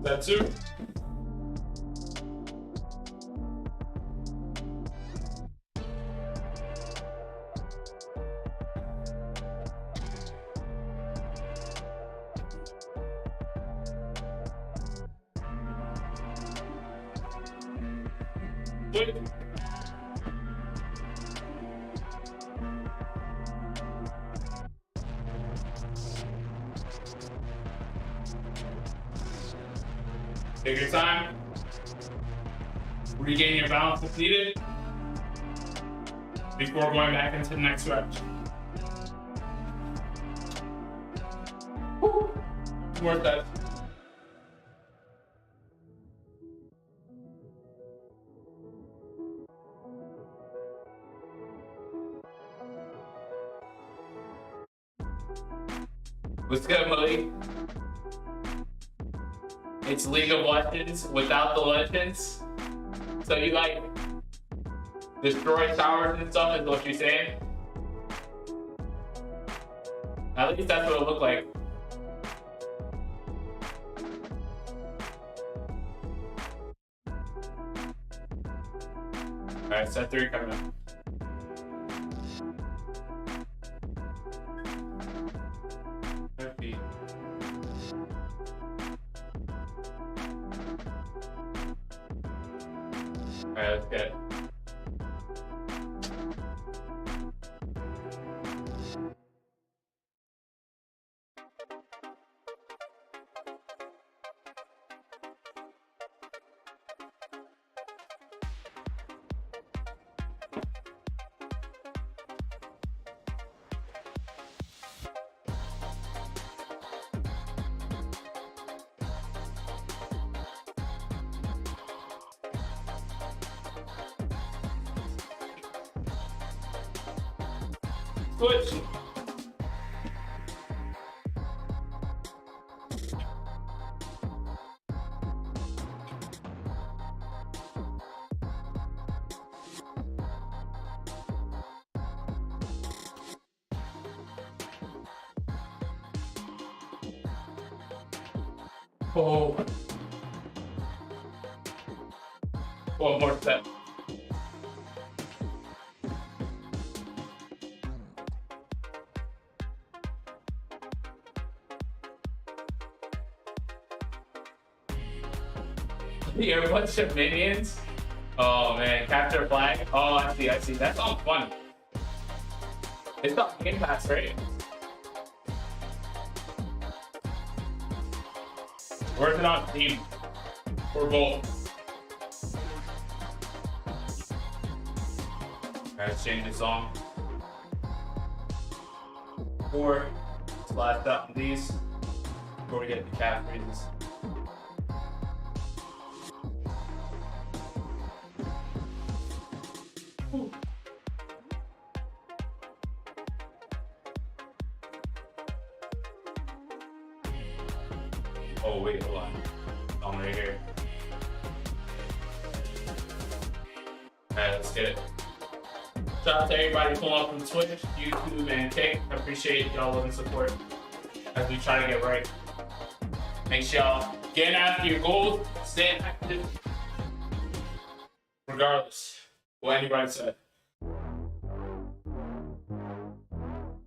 That's it. Take your time. regain your balance if needed before going back into the next stretch. Woo. More sets. What's good, Malik? It's League of Legends without the legends. So you like destroy towers and stuff is what you're saying? At least that's what it looked like. Alright, set 3 coming up. Alright, let's get it. Switch. Oh. One more step. You're a bunch of minions. Oh man, capture flag. Oh, I see. That sounds fun. It's not Game Pass, right? Or is it on Steam? Or both? Alright, let's change the song. Or slash up these before we get the cat phrases. Oh wait, hold on. I'm right here. Alright, let's get it. Shout out to everybody pulling up from Twitch, YouTube, and Kick. I appreciate y'all love and support as we try to get right. Make sure y'all get after your goals, stay active, regardless of what anybody said.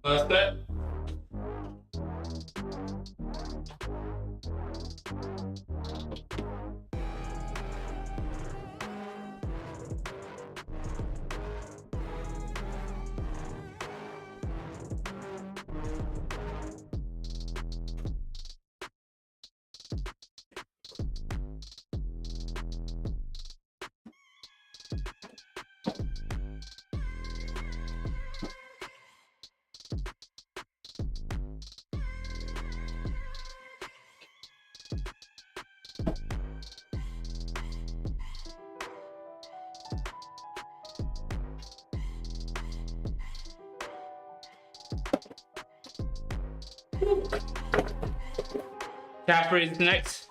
That's that. Caffrey is next.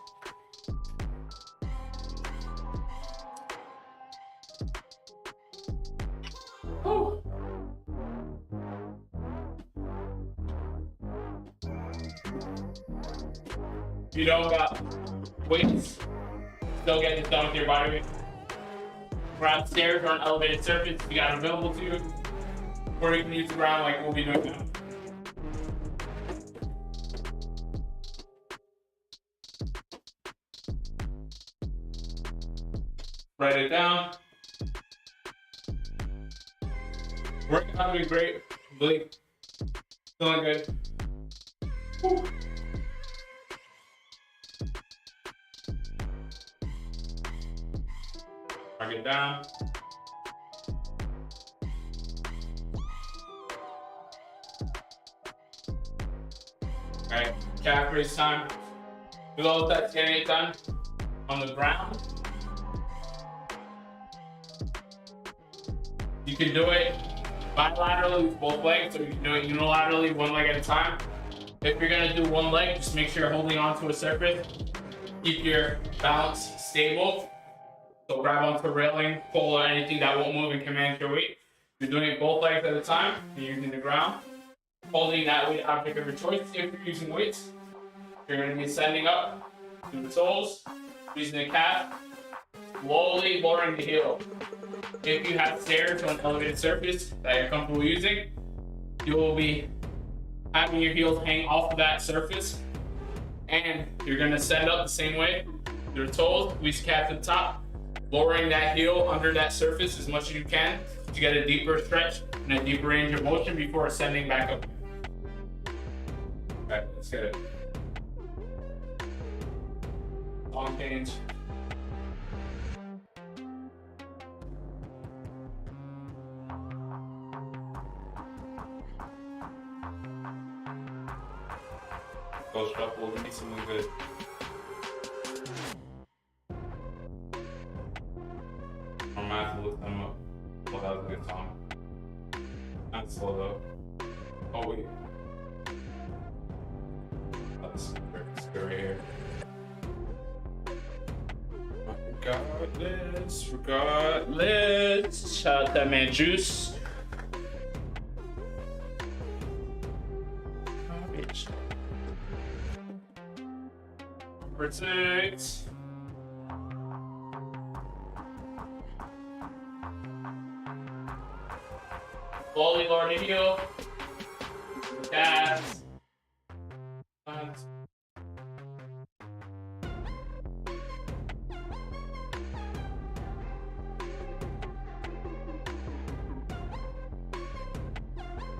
Oh. If you don't got weights, still get this done with your body weight. We're on stairs or an elevated surface you got available to you, or you can use the ground like we'll be doing now. Write it down. Working out doing great. Blake, feeling good. Woo. I mark it down. Alright, calf raise time. Below that's getting it done on the ground. You can do it bilaterally with both legs, or you can do it unilaterally, one leg at a time. If you're gonna do one leg, just make sure you're holding onto a surface. Keep your balance stable. So grab onto a railing, pole, or anything that won't move and command your weight. You're doing it both legs at a time. You're using the ground. Holding that weight object of your choice. If you're using weights, you're going to be ascending up to the toes, using the calf, slowly lowering the heel. If you have stairs or an elevated surface that you're comfortable using, you will be having your heels hang off of that surface, and you're going to ascend up the same way. Your toes, squeeze calf to the top, lowering that heel under that surface as much as you can to get a deeper stretch and a deeper range of motion before ascending back up. Alright, let's get it. Long change. Go shuffle, we need something good. I'm gonna have to look them up. Well, that was a good song. Not slow though. Oh wait. That's right here. Regardless. Shout out that man Juice. Protect. Slowly lower the heel. Calves.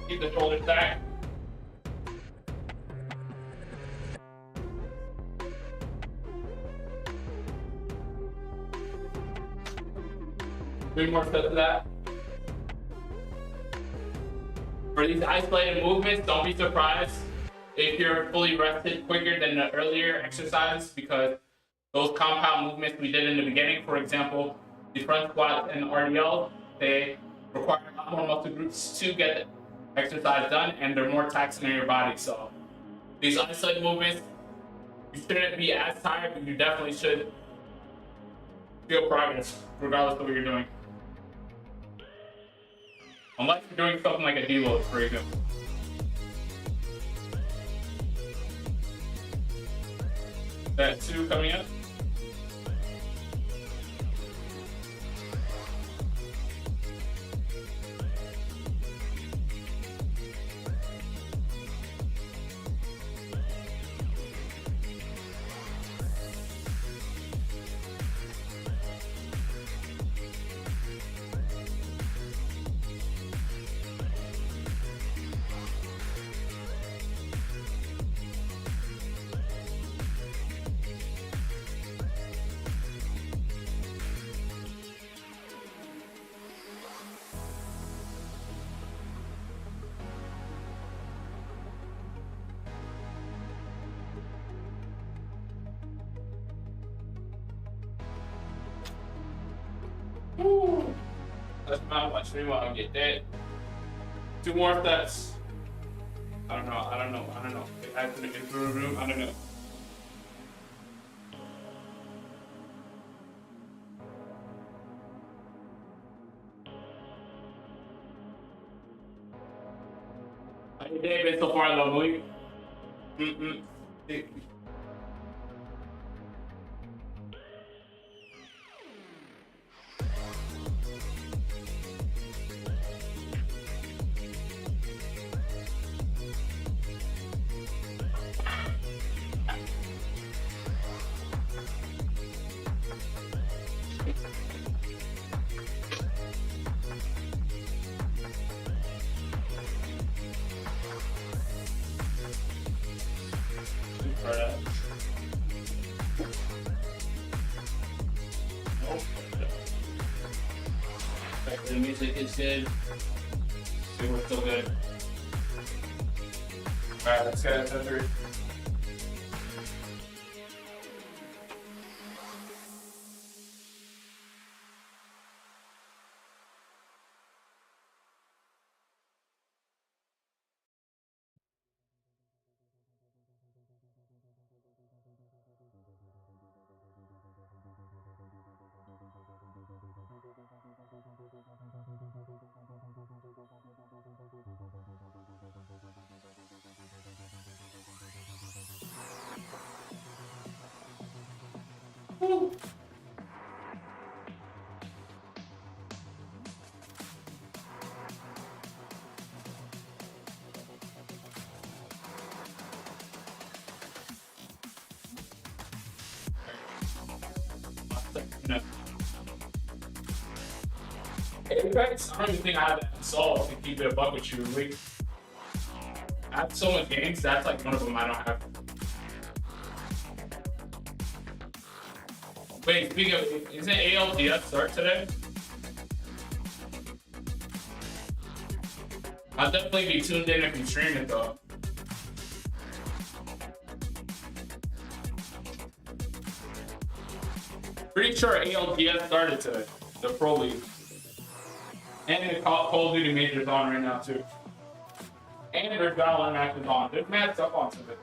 Keep the shoulders back. Three more steps of that. For these isolated movements, don't be surprised if you're fully rested quicker than the earlier exercise, because those compound movements we did in the beginning, for example, the front squats and RDL, they require a lot more muscle groups to get the exercise done, and they're more taxing on your body. So these isolated movements, you shouldn't be as tired, but you definitely should feel progress regardless of what you're doing. Unless you're doing something like a deload, for example. That 2 coming up. Woo. That's not much. We want to get that. 2 more steps. I don't know. I have to get through the room. I don't know. How your day been so far, lovely? music is good. We were still good. Alright, let's get it to 3. No. Apex, I don't even think I have that installed to keep it a buck with you. Like, I have so much games, that's like one of them I don't have. Wait, speaking of, isn't ALDS start today? I'll definitely be tuned in if you stream it though. Pretty sure ALDS started today, the Pro League. And the Call of Duty Major's on right now too. And there's Valorant matches on. There's mad stuff on today.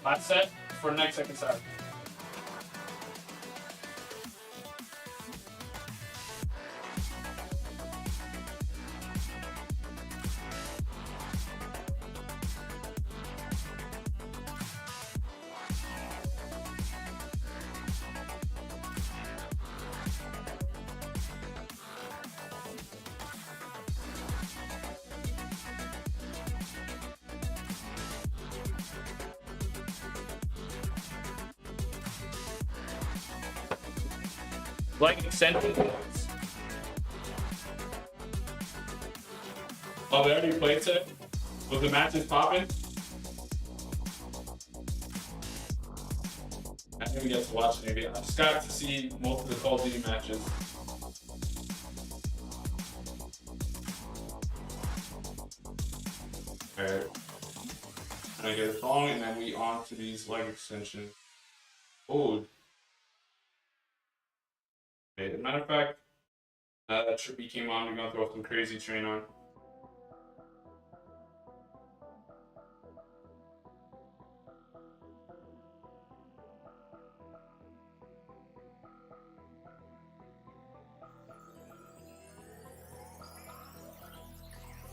Last set for next second set. Like extended. Oh, they already played it? Was the matches popping? I didn't get to watch it. I just got to see most of the Call of Duty matches. Alright. I'm gonna get a song and then we on to these leg extensions. Oh. As a matter of fact, now that Trippy came on, we're gonna throw some Crazy Train on.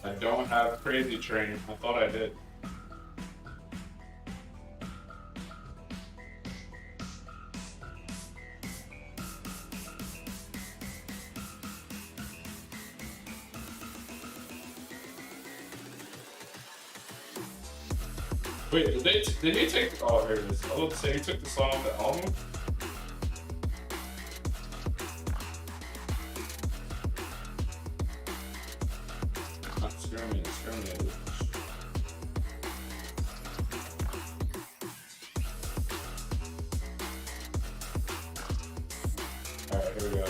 I don't have Crazy Train. I thought I did. Wait, did he take? Oh, here it is. I was about to say he took the song off the album. Discriminated. All right, here we go.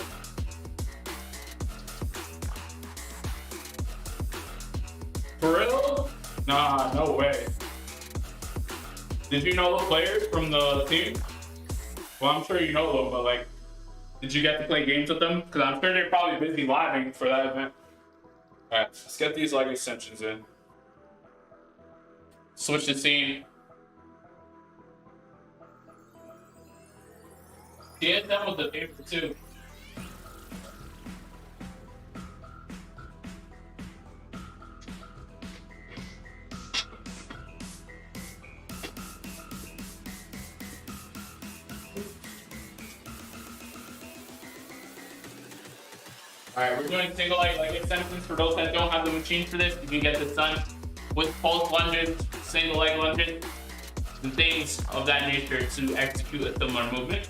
For real? Nah, no way. Did you know the players from the team? Well, I'm sure you know them, but like, did you get to play games with them? Because I'm sure they're probably busy living for that event. Alright, let's get these leg extensions in. Switch the scene. TSM was the favorite too. Alright, we're doing single leg extensions. For those that don't have the machine for this, you can get this done with pulse lunges, single leg lunges, and things of that nature to execute a similar movement.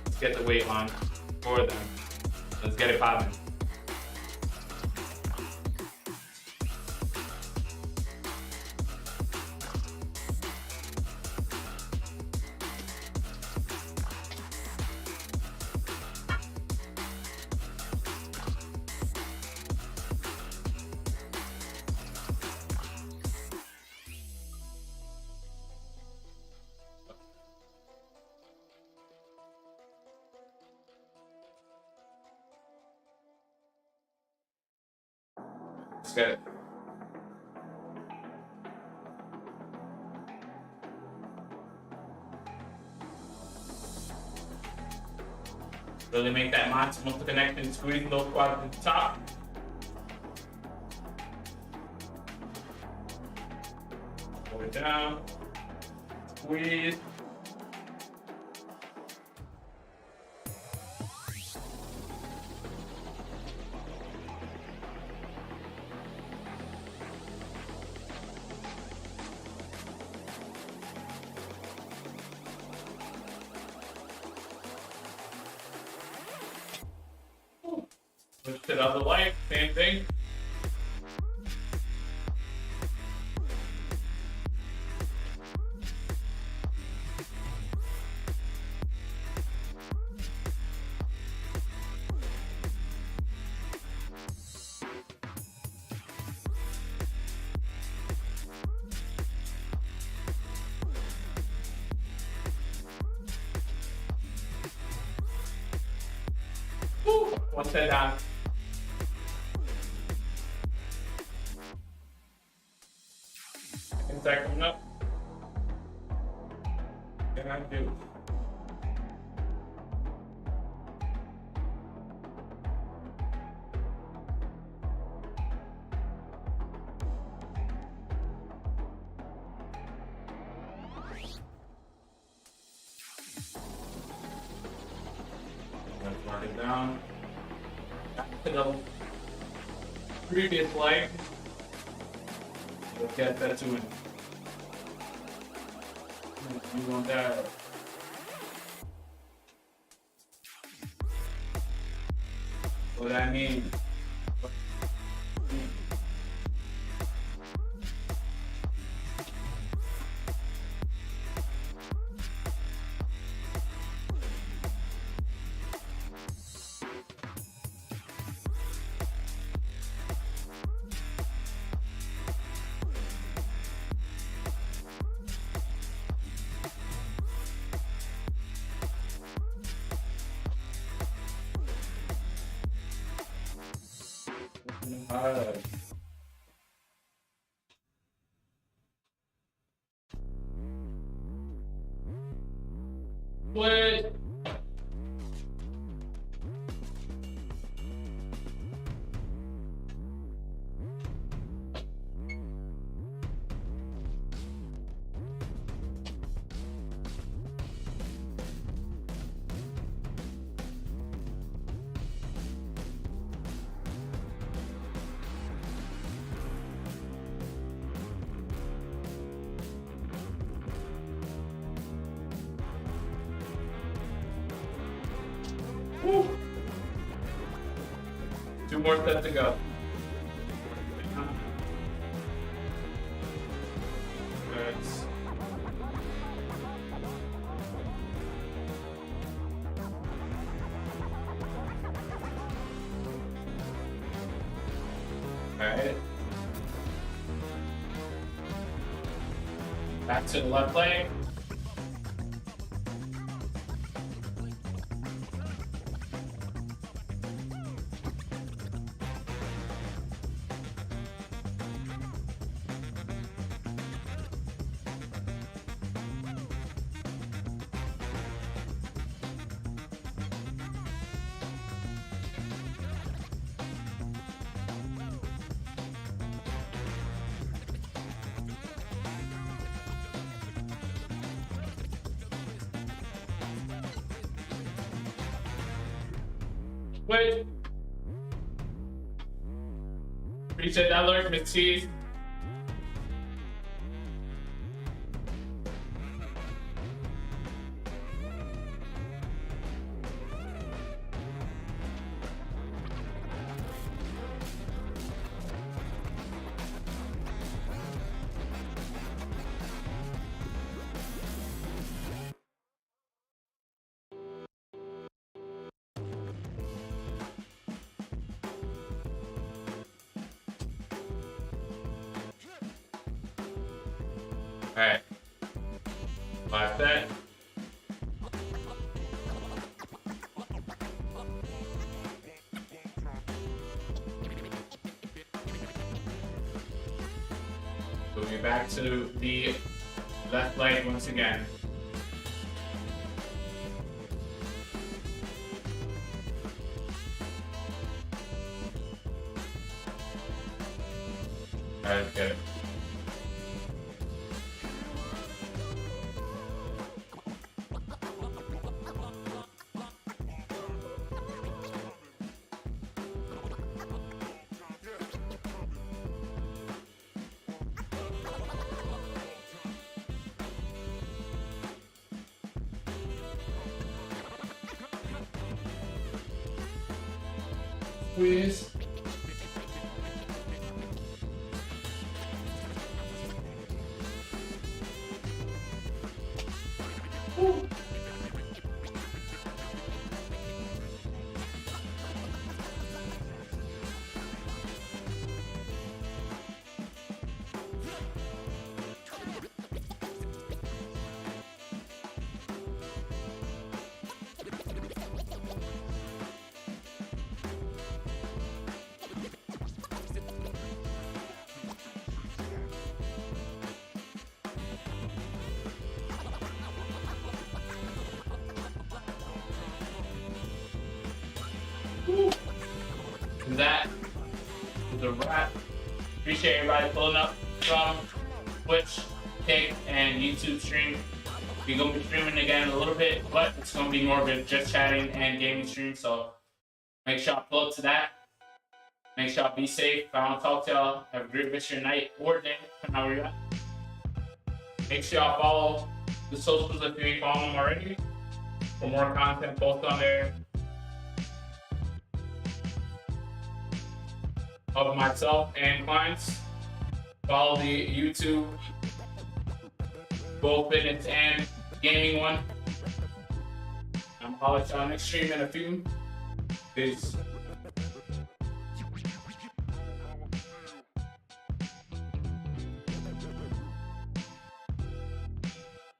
Let's get the weight on for them. Let's get it popping. Let's get it. Really make that maximal connection, squeezing those quads at the top. Pull it down. Squeeze. Switch to the other leg, same thing. One set down. Second set coming up. And I do. Let's mark it down. Back to the previous leg. Let's get that to it. You want that? What I mean? Split. Woo. 2 more sets to go. That's alright. Back to the left leg. Wait. Appreciate that alert, Miss Cheese. Alright. Last set. we're back to the left leg once again. Alright, good. Squeeze. Woo. And that is a wrap. Appreciate everybody pulling up from Twitch, Kick, and YouTube stream. We're gonna be streaming again in a little bit, but it's gonna be more of a just chatting and gaming stream. So make sure y'all pull up to that. Make sure y'all be safe. If I don't talk to y'all, have a great rest of your night or day, depending on where you're at. Make sure y'all follow the socials if you ain't following them already. For more content, post on there. Of myself and clients. Follow the YouTube, both fitness and gaming one. I'll let y'all next stream in a few. Peace.